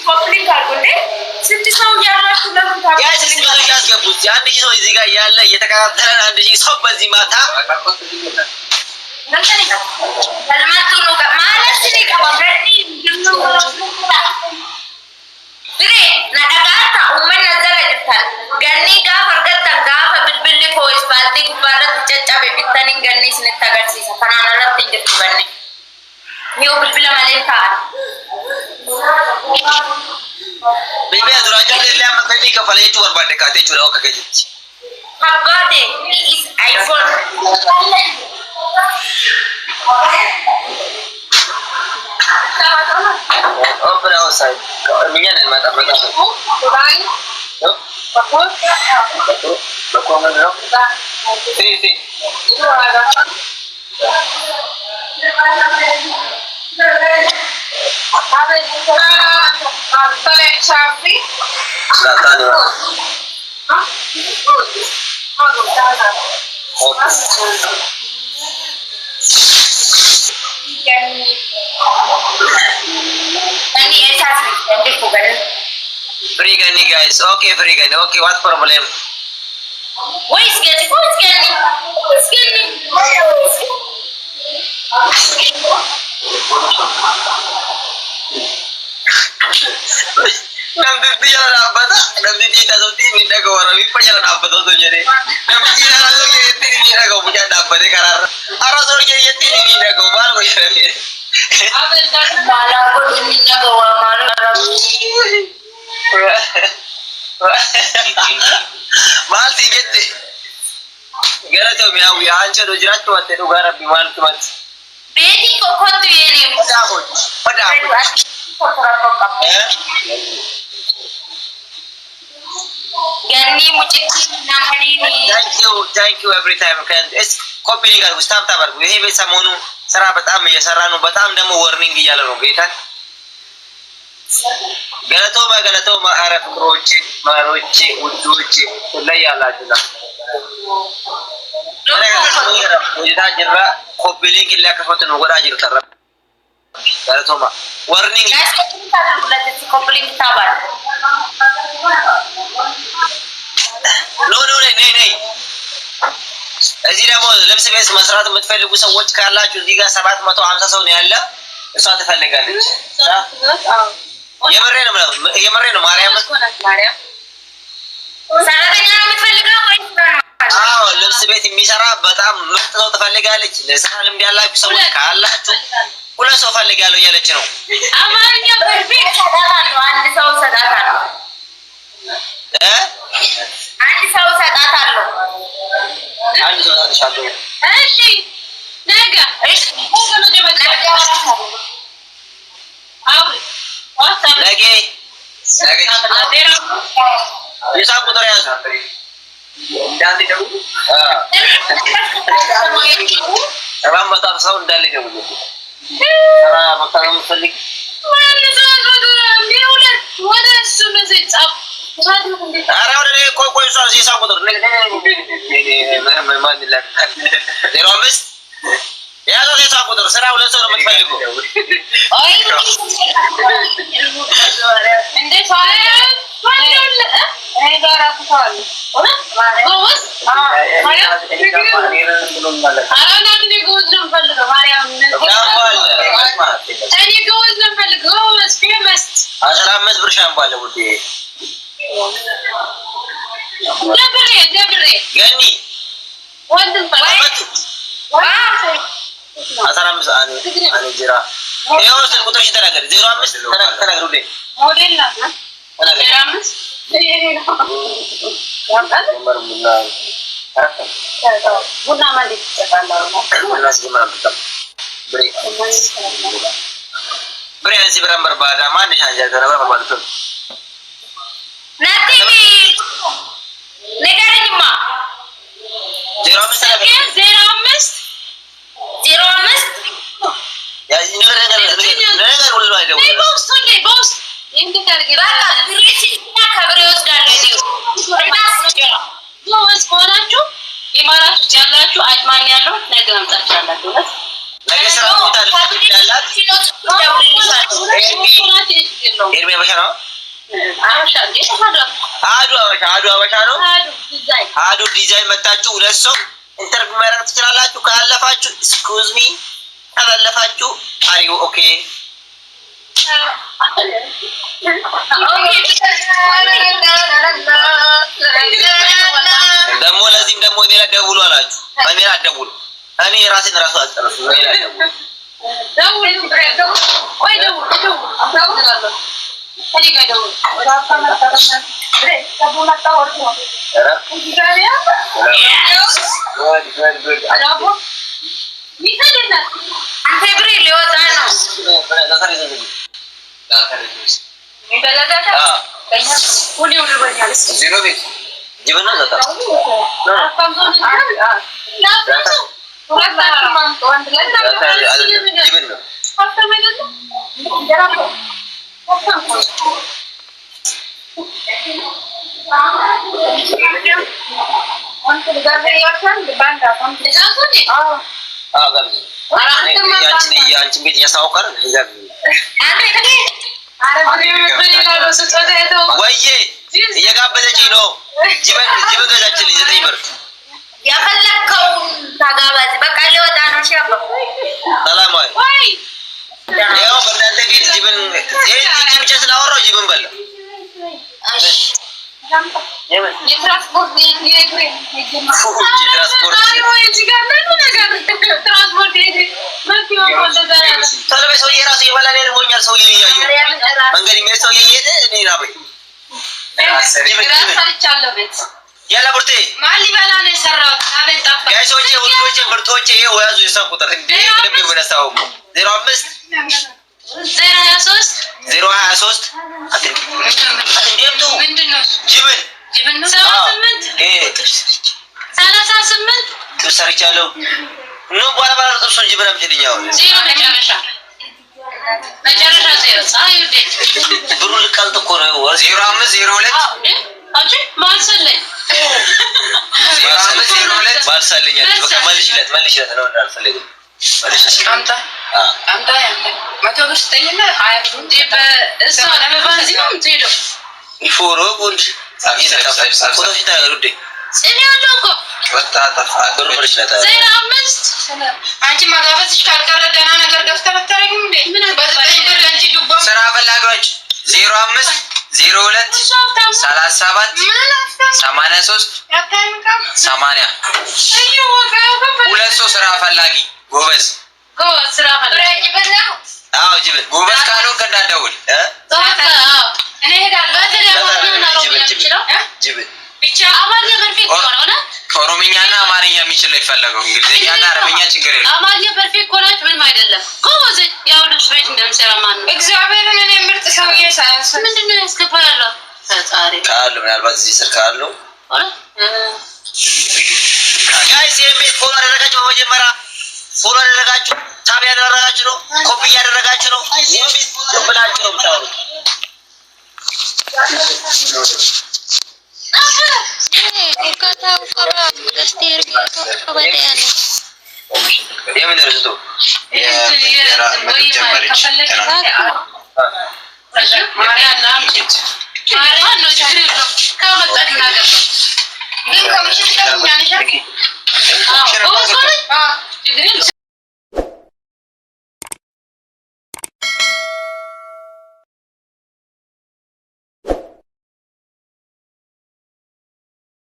ኮምፕሊት አድርጉ። ስንት ሰው ያላችሁ ለምን ያስስ ብዙ ያስገቡት አንድ ሺህ ሰው እዚህ ጋር ያለ እየተከታተለን አንድ ሺህ ሰው በዚህ ማታ ለማቱ ነው ማለት ሲል ከወረዲ ድሬ ናዳታ ኡመን ነዘለ ይታል ገኒ ጋር ፈርገታ ጋር ብልብል ፖይስ ባልቲ ጉባረት ጨጫበ ቢታኒን ገኒ ስንታገርሲሳ ፈናናራት እንድት በኔ ኒው ብልብል ማለንታ Bibi adurajo le amakani kafalechu warbade kate chulao kakeji habade is iPhone open outside minyan en mata Bang Bakul Bakul mana si itu ada apa itu Tolek Shafi Datang Free Gani guys, okay free Gani, okay what problem? Where is Gani? Nampi jalan apa tak? Nampi kita tu ini dah kau orang ini jalan apa tu jadi? Nampi jalan tu jadi ini dah kau punya dapat deh karar. Arah tu jadi ini dah kau malu jadi. Abang dah malu kau ini dah kau malu karar. Mal tinggi deh. Gara tu biar biar aja tu jerat tu ate tu gara bimal tu mat. Bedi kau tu ini. Pada. Gani mucikki namani ni. Thank you every time kan. Es copy ni kan Gustaf tabar. Ini bisa monu serah betam ya saranu betam demo warning di jalan kita. Gana to ma araf marochi uduchi kulaya la jula. Kita jira copy link illa ka foto ngora jira tarab. Gana to ma warning. Guys, kita boleh copy link tabar. No, እዚህ ደግሞ ልብስ ቤት መስራት የምትፈልጉ ሰዎች ካላችሁ እዚህ ጋር 750 ሰው ነው ያለ እሷ ትፈልጋለች የመሬ ነው ማርያም ሰራተኛ ነው የምትፈልገው ወይስ ነው? አዎ ልብስ ቤት የሚሰራ በጣም ምርጥ ሰው ትፈልጋለች ለስራ ልምድ ያላችሁ ሰዎች ካላችሁ ሁለት ሰው ፈልጋለሁ እያለች ነው አማርኛ ፐርፌክት ሰጣታለሁ አንድ ሰው ሰጣታለሁ አንድ ሰው ሰጣታለሁ አንድ ሰው ሰጣታለሁ እሺ ነገ እሺ ሁሉ ደመቀ አውሪ ነገ የሳብ ቁጥር ያዝ እንዳንተ ደው በጣም ሰው እንዳለ ነው ሰራ መጣም ፈልግ ወደ እሱ መሰጫ አራ ወደ ቆይ ሷ የሳብ ቁጥር ማን ይላል 05 ያለው የሳብ ቁጥር ስራ ሁለት ሰው ነው የምትፈልገው አይ እንደ ፋያ እኔ ጋር አጥቷል ጎስ ማርያም አራናት ነው ጎስ ነው ፈልገው ማርያም እኔ ጎስ ነው ፈልገው ስፔመስ 15 ብር ሻምባለ ውዴ ደብሬ ገኒ ወንድም ፈለገ 15 አኔ ጅራ ይሄው ስልክ ቁጥርሽ ተናገር 05 ተናገር ውዴ ሞዴል ናት ተናገር 05 ቡና ማንዴ ተጣላው ቡናስ ጀመረ በጣም ብሬ አንሲ ብራምበር ባዳ ማን ሻንጃ ተረባ ማለት ነው ናቲ ነገርኝማ 05 ያ ነገር ሁሉ አይደው ቦስ እንዴ ታርገራ ብሬሲ ከብሬውስ ጋር ነው ቦስ ሆናችሁ ኢማራቱ ያላችሁ አጅማን ያለው ነገ መምጣት ይችላልላችሁ ነገ ስራ ኤርሚ አበሻ ነው። አዱ አበሻ ነው። አዱ ዲዛይን መጣችሁ። ሁለት ሰው ኢንተርቪው ማድረግ ትችላላችሁ። ካለፋችሁ ኤክስኩዝ ሚ፣ ካላለፋችሁ አሪው ኦኬ። ደግሞ ለዚህም ደግሞ እኔ ላይ ደውሉ አላችሁ። እኔ ላይ ደውሉ። እኔ ራሴን ራሱ አልጨረሱ። እኔ ላይ ደውሉ። አንቺን ቤት እያስታወቃል ወይዬ እየጋበዘችኝ ነው። ጅበን ገዛችልኝ 9 ብር። የፈለከውን ተጋባዝ። በቃ ሊወጣ ነው። ሰላማዊ ያው በእናንተ ቤት ጅብን ይሄ ብቻ ስላወራሁ ጅብን በላ። የትራንስፖርት ሰውዬ ራሱ እየበላ ሆኛል። ሰውዬ እያየሁ መንገድ የሚሄድ ሰውዬ እየሄደ እኔ ራበኝ። ያለ ቡርቴ ማን ሊበላ ነው የሰራው? አቤት ጠፋ። ጋይሶቼ ውዶቼ ምርጦቼ ይሄው ያዙ የሰው ቁጥር እንዴ ምንም ይወነሳው 05 023 አትንዴምቱ ምንድነው? ጅብን ነው 38 ተሰርቻለሁ ነው በኋላ ባላ ጥብሱን ጅብን አምጪልኝ። አሁን ዜሮ መጨረሻ ዜሮ ሳይ ቤት ብሩ ልቀልጥ እኮ ነው 05 02 አጂ ማልሰለኝ ማልሰለኝ በቃ መልሽለት ነው እንዳልፈልግም መልሽለት አምጣ መቶ ብር ስጠኝና 20 ብር ዲበ እሷ ለበንዚን ነው ዜሮ ፎሮ ጉድ ፎቶ ሲታገሩዴ ሲኒያለው እኮ ወጣ ተፋ ብሩ መልሽለት 05 አንቺ ማጋበዝሽ ካልቀረ ደህና ነገር ገፍተህ መታረግም እንዴ ምን በዘጠኝ ብር ለንቺ ዱባ ስራ በላጋች 05 02 37 83 80 ሁለት ሰው ስራ ፈላጊ ጎበዝ ስራ ፈላጊ በለው። አዎ ጅብን ጎበዝ ካልሆንክ እንዳትደውል እኔ ሄዳለሁ። ጅብን ብቻ አማርኛ ፐርፌክት ሆነ። ኦሮምኛና አማርኛ የሚችል ነው የፈለገው። እንግሊዝኛና አረብኛ ችግር የለም። አማርኛ ፐርፌክት ሆነች ምንም አይደለም። ጎበዝ ያው ልጅ ቤት እንደምሰራ ማን ነው? እግዚአብሔርን እኔ ምርጥ ሰውዬ ሳይንስ ምንድነው ያስከፋላል? ፈጣሪ ካሉ ምናልባት እዚህ ስር ካሉ ጋይስ የቤት ፎሎ አደረጋችሁ። በመጀመሪያ ፎሎ አደረጋችሁ፣ ታብ ያደረጋችሁ ነው፣ ኮፒ ያደረጋችሁ ነው። የቤት ፎሎ ብላችሁ ነው ብታወሩ የምን ርዕሱ